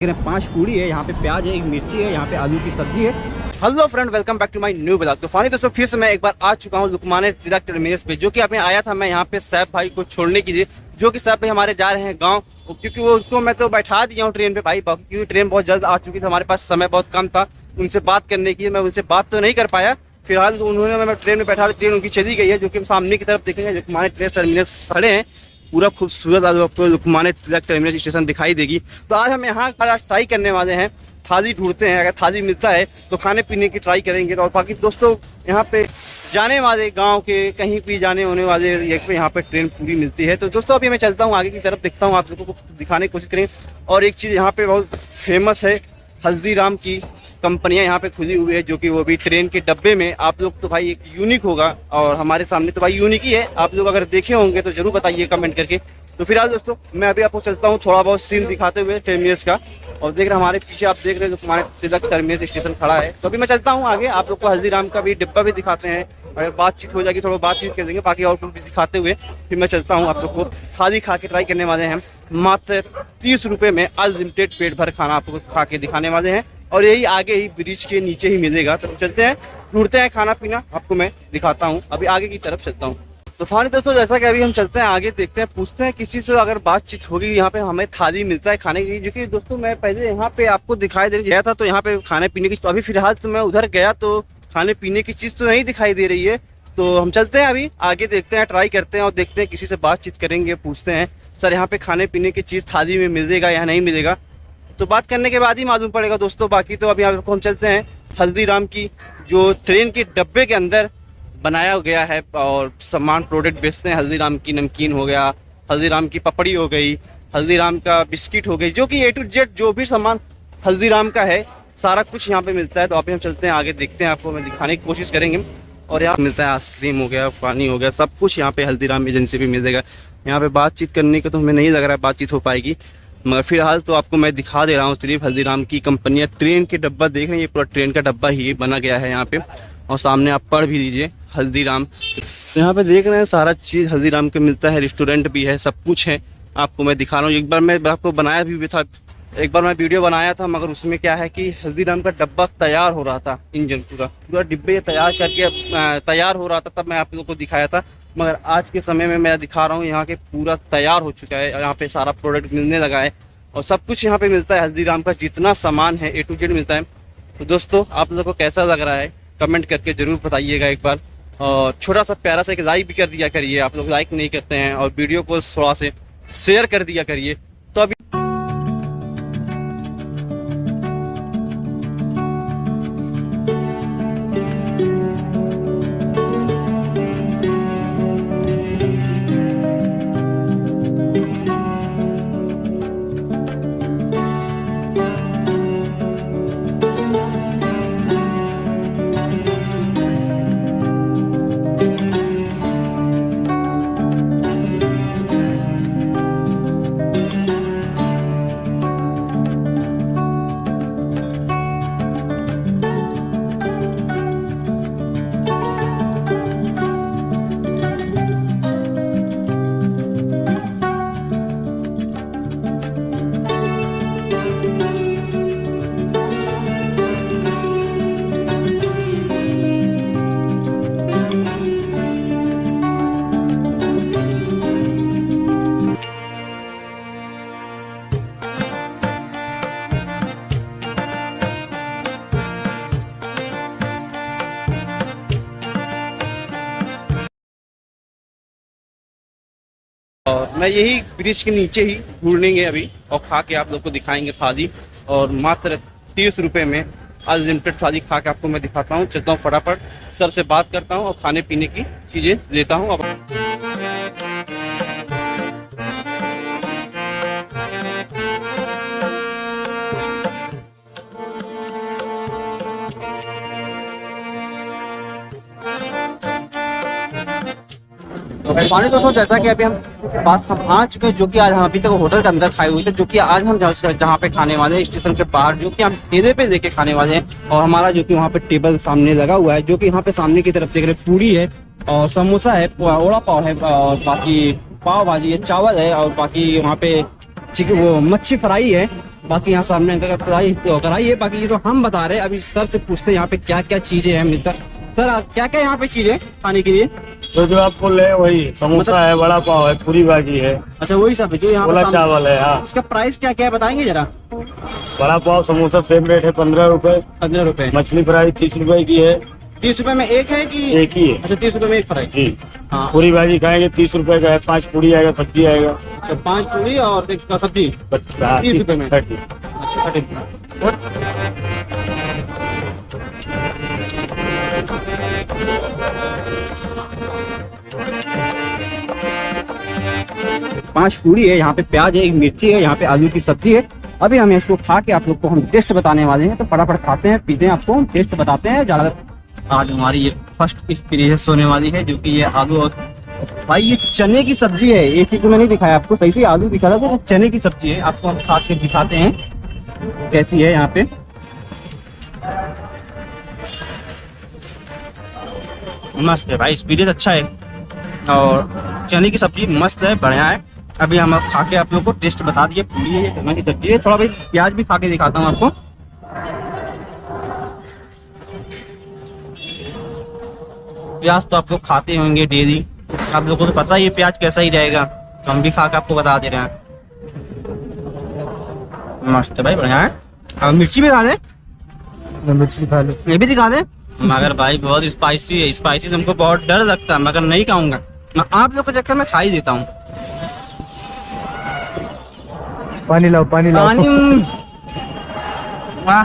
5 पूड़ी है, यहाँ पे प्याज है, एक मिर्ची है, यहाँ पे आलू की सब्जी है। Hello friend, welcome back to my new blog. तो फानी दोस्तों, फिर से मैं एक बार आ चुका हूँ लुकमान तिलक टर्मिनस पे, जो कि आपने आया था मैं यहाँ पे सैफ भाई को छोड़ने के लिए, जो कि सैफ भाई हमारे जा रहे हैं गाँव, क्योंकि वो उसको मैं तो बैठा दिया हूँ ट्रेन पे भाई, क्योंकि ट्रेन बहुत जल्द आ चुकी थी, हमारे पास समय बहुत कम था उनसे बात करने की। मैं उनसे बात तो नहीं कर पाया फिलहाल, उन्होंने मैं ट्रेन में बैठा था, ट्रेन उनकी चली गई है, जो कि हम सामने की तरफ देखेंगे लुकमान तिलक टर्मिनस खड़े हैं। पूरा खूबसूरत आज आपको लुकमान तिलक टर्मिनस स्टेशन दिखाई देगी। तो आज हम यहाँ पर ट्राई करने वाले हैं, थाली ढूंढते हैं, अगर थाली मिलता है तो खाने पीने की ट्राई करेंगे। और बाकी दोस्तों यहाँ पे जाने वाले गांव के कहीं भी जाने होने वाले यहाँ पे ट्रेन पूरी मिलती है। तो दोस्तों अभी मैं चलता हूँ आगे की तरफ, देखता हूँ आप लोगों को दिखाने की कोशिश करेंगे। और एक चीज़ यहाँ पे बहुत फेमस है, हल्दीराम की कंपनियां यहाँ पे खुली हुई है, जो कि वो भी ट्रेन के डब्बे में। आप लोग तो भाई एक यूनिक होगा, और हमारे सामने तो भाई यूनिक ही है, आप लोग अगर देखे होंगे तो जरूर बताइए कमेंट करके। तो फिलहाल दोस्तों मैं अभी आपको चलता हूँ थोड़ा बहुत सीन दिखाते हुए टर्मिनस का। और देख रहे हमारे पीछे, आप देख रहे हैं हमारे तिलक टर्मिनस स्टेशन खड़ा है। तो अभी मैं चलता हूँ आगे, आप लोग को हल्दीराम का भी डिब्बा भी दिखाते हैं, अगर बातचीत हो जाएगी थोड़ा बातचीत कर देंगे, बाकी और कुछ भी दिखाते हुए फिर मैं चलता हूँ। आप लोग को थाली खा के ट्राई करने वाले हैं, मात्र 30 रुपये में अनलिमिटेड पेट भर खाना आपको खा के दिखाने वाले हैं, और यही आगे ही ब्रिज के नीचे ही मिलेगा। तो चलते हैं, ढूंढते हैं खाना पीना, आपको मैं दिखाता हूँ, अभी आगे की तरफ चलता हूँ। तो फानी दोस्तों जैसा कि अभी हम चलते हैं आगे, देखते हैं, पूछते हैं किसी से अगर बातचीत होगी, यहाँ पे हमें थाली मिलता है खाने की। जो कि दोस्तों मैं पहले यहाँ पे आपको दिखाई दे गया था, तो यहाँ पे खाने पीने की, तो अभी फिलहाल तो मैं उधर गया तो खाने पीने की चीज़ तो नहीं दिखाई दे रही है। तो हम चलते हैं अभी आगे, देखते हैं, ट्राई करते हैं और देखते हैं, किसी से बातचीत करेंगे, पूछते हैं सर यहाँ पे खाने पीने की चीज़ थाली में मिलेगा या नहीं मिलेगा। तो बात करने के बाद ही मालूम पड़ेगा दोस्तों। बाकी तो अभी आपको हम चलते हैं हल्दीराम की, जो ट्रेन के डब्बे के अंदर बनाया गया है और सामान प्रोडक्ट बेचते हैं। हल्दीराम की नमकीन हो गया, हल्दीराम की पपड़ी हो गई, हल्दीराम का बिस्किट हो गई, जो कि A to Z जो भी सामान हल्दीराम का है सारा कुछ यहाँ पे मिलता है। तो अभी हम चलते हैं आगे, देखते हैं, आपको मैं दिखाने की कोशिश करेंगे। और यहाँ मिलता है आइसक्रीम हो गया, पानी हो गया, सब कुछ यहाँ पे हल्दीराम एजेंसी भी मिलेगा। यहाँ पे बातचीत करने का तो हमें नहीं लग रहा है बातचीत हो पाएगी, मगर फिलहाल तो आपको मैं दिखा दे रहा हूँ सिर्फ हल्दीराम की कंपनियाँ। ट्रेन के डब्बा देख रहे हैं, ये पूरा ट्रेन का डब्बा ही बना गया है यहाँ पे, और सामने आप पढ़ भी लीजिए हल्दीराम। तो यहाँ पे देख रहे हैं सारा चीज़ हल्दीराम के मिलता है, रेस्टोरेंट भी है, सब कुछ है, आपको मैं दिखा रहा हूँ। एक बार मैं आपको बनाया भी था, एक बार मैं वीडियो बनाया था, मगर उसमें क्या है कि हल्दीराम का डब्बा तैयार हो रहा था, इंजन पूरा डिब्बे तैयार करके तैयार हो रहा था, तब मैं आप लोगों को दिखाया था। मगर आज के समय में मैं दिखा रहा हूँ यहाँ के पूरा तैयार हो चुका है, यहाँ पे सारा प्रोडक्ट मिलने लगा है, और सब कुछ यहाँ पे मिलता है। हल्दीराम का जितना सामान है A to Z मिलता है। तो दोस्तों आप लोगों को कैसा लग रहा है कमेंट करके ज़रूर बताइएगा एक बार, और छोटा सा प्यारा सा एक लाइक भी कर दिया करिए, आप लोग लाइक नहीं करते हैं, और वीडियो को थोड़ा से शेयर कर दिया करिए। तो अभी और मैं यही ब्रिज के नीचे ही ढूंढेंगे अभी, और खा के आप लोग को दिखाएंगे थाली, और मात्र 30 रुपये में अनलिमिटेड थाली खा के आपको मैं दिखाता हूँ। चलता हूँ फटाफट सर से बात करता हूँ और खाने पीने की चीज़ें लेता हूँ। अब पानी दोस्तों जैसा कि अभी हम पास हम आ चुके हैं, जो कि आज हम अभी तक होटल के अंदर खाए हुए थे, जो कि आज हम जहाँ पे खाने वाले हैं स्टेशन के बाहर, जो कि हम ठेले पे लेके खाने वाले हैं। और हमारा जो कि वहाँ पे टेबल सामने लगा हुआ है, जो कि यहाँ पे सामने की तरफ देख रहे पूड़ी है, और समोसा है, ओड़ा पाव है, और बाकी पाव भाजी है, चावल है, और बाकी वहाँ पे चिकन वो मच्छी फ्राई है, बाकी यहाँ सामने अंकल का प्राइस तो कराइए, बाकी ये तो हम बता रहे हैं। अभी सर से पूछते हैं यहाँ पे क्या क्या चीजें हैं मिलता। सर क्या क्या यहाँ पे चीजें खाने के लिए? तो जो आप बोल रहे हैं वही समोसा है, बड़ा पाव है, पूरी भाजी है। अच्छा वही सब है जो यहाँ छोला चावल है। हाँ, इसका प्राइस क्या क्या है बताएंगे जरा? बड़ा पाव समोसा सेम रेट है 15 रुपए। 15 रुपए। मछली फ्राई 30 रुपए की है। 30 रुपए में एक है कि एक ही है? अच्छा 30 रुपए में एक फ्राई जी। हाँ। पूरी भाजी खाएंगे 30 रुपए का है, 5 पूरी आएगा, सब्जी आएगा। अच्छा 5 पूरी और एक सब्जी 30 रुपए में। 30। अच्छा 30। 5 पूरी है, यहाँ पे प्याज है, एक मिर्ची है, यहाँ पे आलू की सब्जी है। अभी हम इसको खा के आप लोग को हम टेस्ट बताने वाले हैं, तो फटाफट खाते हैं पीते हैं, आपको टेस्ट बताते हैं। ज्यादा आज हमारी ये फर्स्ट एक्सपीरियंस होने वाली है, जो कि ये आलू और भाई ये चने की सब्जी है। एक चीज तो मैं नहीं दिखाया आपको, सही से आलू दिखा रहा था, तो चने की सब्जी है। आपको हम खा के दिखाते हैं कैसी है। यहाँ पे मस्त है भाई, एक्सपीरियंस अच्छा है और चने की सब्जी मस्त है, बढ़िया है। अभी हम खा के आप लोग को टेस्ट बता दिए। पूरी है, ये चने की सब्जी है। थोड़ा भाई प्याज भी खा के दिखाता हूँ आपको। प्याज तो आप लोग खाते होंगे डेली, आप लोगों को तो पता ही है प्याज कैसा ही रहेगा, तो हम भी खा के आपको बता दे रहे हैं। मस्त है भाई, बढ़िया है। और मिर्ची भी खा दे, मिर्ची खा लो, ये भी दिखा दे। मगर भाई बहुत स्पाइसी है, स्पाइसी से हमको बहुत डर लगता है, मगर नहीं खाऊंगा मैं। आप लोग के चक्कर में खा ही देता हूँ। पानी लाओ, पानी लाओ। पानी वाह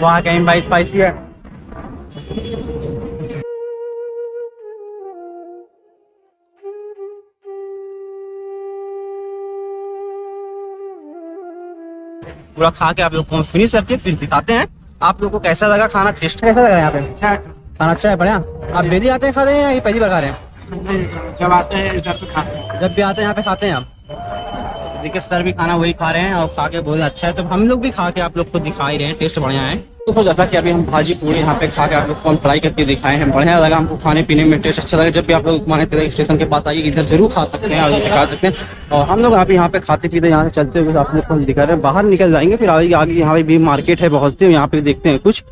वाह, कहीं भाई स्पाइसी है। पूरा खा के आप लोग को फिनिश करके फिर दिखाते हैं आप लोग को कैसा लगा खाना, टेस्ट कैसा लगा। यहाँ पे खाना अच्छा है, बढ़िया। आप डेली आते हैं खाते हैं या ये पहली बार खा रहे हैं? जब आते हैं इधर से खाते हैं, जब भी आते हैं यहाँ पे खाते हैं आप। देखिए सर भी खाना वही खा रहे हैं और खा के बहुत अच्छा है, तो हम लोग भी खा के आप लोग को दिखा ही रहे हैं, टेस्ट बढ़िया है। तो जैसा कि अभी हम भाजी पूरी यहाँ पे खा के आप लोग को हम ट्राई करके दिखाए हैं, बढ़िया लगा हमको, खाने पीने में टेस्ट अच्छा लगा। जब भी आप लोग माने तिलक स्टेशन के पास आइए, इधर जरूर खा सकते हैं और खा सकते हैं। और हम लोग आप यहाँ पे खाते पीते यहाँ से चलते हुए आप लोग को दिखा रहे हैं, बाहर निकल जाएंगे फिर आगे यहाँ पे भी मार्केट है बहुत से, यहाँ पे देखते हैं कुछ।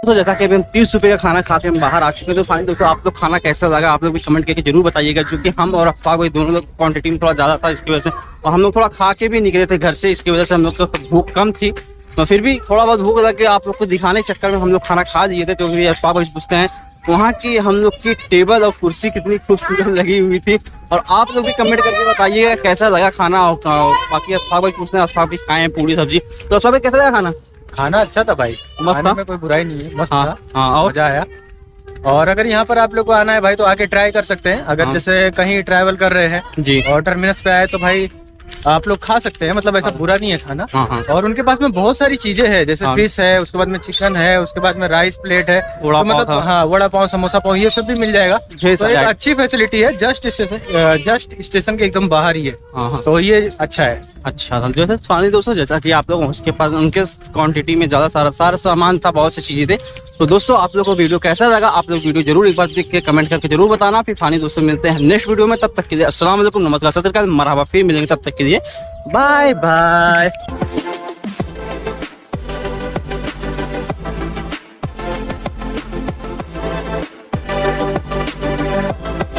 तो जैसा कि अभी हम 30 रुपए का खाना खाते हम बाहर आ चुके हैं। तो फाइनली दोस्तों आप लोग खाना कैसा लगा आप लोग भी कमेंट करके जरूर बताइएगा, जो कि हम और अफ्ताब भाई दोनों लोग क्वांटिटी में थोड़ा ज्यादा था इसकी वजह से, और हम लोग थोड़ा खा के भी निकले थे घर से, इसकी वजह से हम लोग को भूख कम थी, तो फिर भी थोड़ा बहुत भूख लग के आप लोग को दिखाने के चक्कर में हम लोग खाना खा लिए थे। तो फिर अफ्ताब भाई पूछते हैं वहाँ की हम लोग की टेबल और कुर्सी कितनी खूबसूरत लगी हुई थी, और आप लोग भी कमेंट करके बताइएगा कैसा लगा खाना। और बाकी अफ्ताब भाई पूछते हैं अफ्ताब भाई खाए हैं पूरी सब्जी, तो अफ्ताब भाई कैसा लगा खाना? खाना अच्छा था भाई, मस्त था, में कोई बुराई नहीं है, मस्त हाँ, था। हाँ, और मजा आया। और अगर यहाँ पर आप लोग को आना है भाई तो आके ट्राई कर सकते हैं। अगर हाँ। जैसे कहीं ट्रैवल कर रहे हैं जी और टर्मिनस पे आए तो भाई आप लोग खा सकते हैं, मतलब ऐसा बुरा नहीं है खाना। हाँ हाँ और उनके पास में बहुत सारी चीजें हैं, जैसे हाँ। फिश है, उसके बाद में चिकन है, उसके बाद में राइस प्लेट है, वड़ा तो पाव मतलब था। हाँ वड़ा पाव, समोसा पाव, ये सब भी मिल जाएगा। जी तो एक अच्छी फैसिलिटी है, जस्ट स्टेशन के एकदम बाहर ही है, हाँ हाँ तो ये अच्छा है। अच्छा था। जैसे फाइनली दोस्तों जैसा कि आप लोग उसके पास उनके क्वांटिटी में ज्यादा सारा सामान था, बहुत सी चीजें थे। तो दोस्तों आप लोग को वीडियो कैसा लगा आप लोग वीडियो जरूर एक बार देख के कमेंट करके जरूर बताना। फिर फाइनली दोस्तों मिलते हैं नेक्स्ट वीडियो में, तब तक के लिए अस्सलाम वालेकुम, नमस्कार, सत श्री अकाल, मरहबा, फिर मिलेंगे, तब तक के लिए बाय बाय।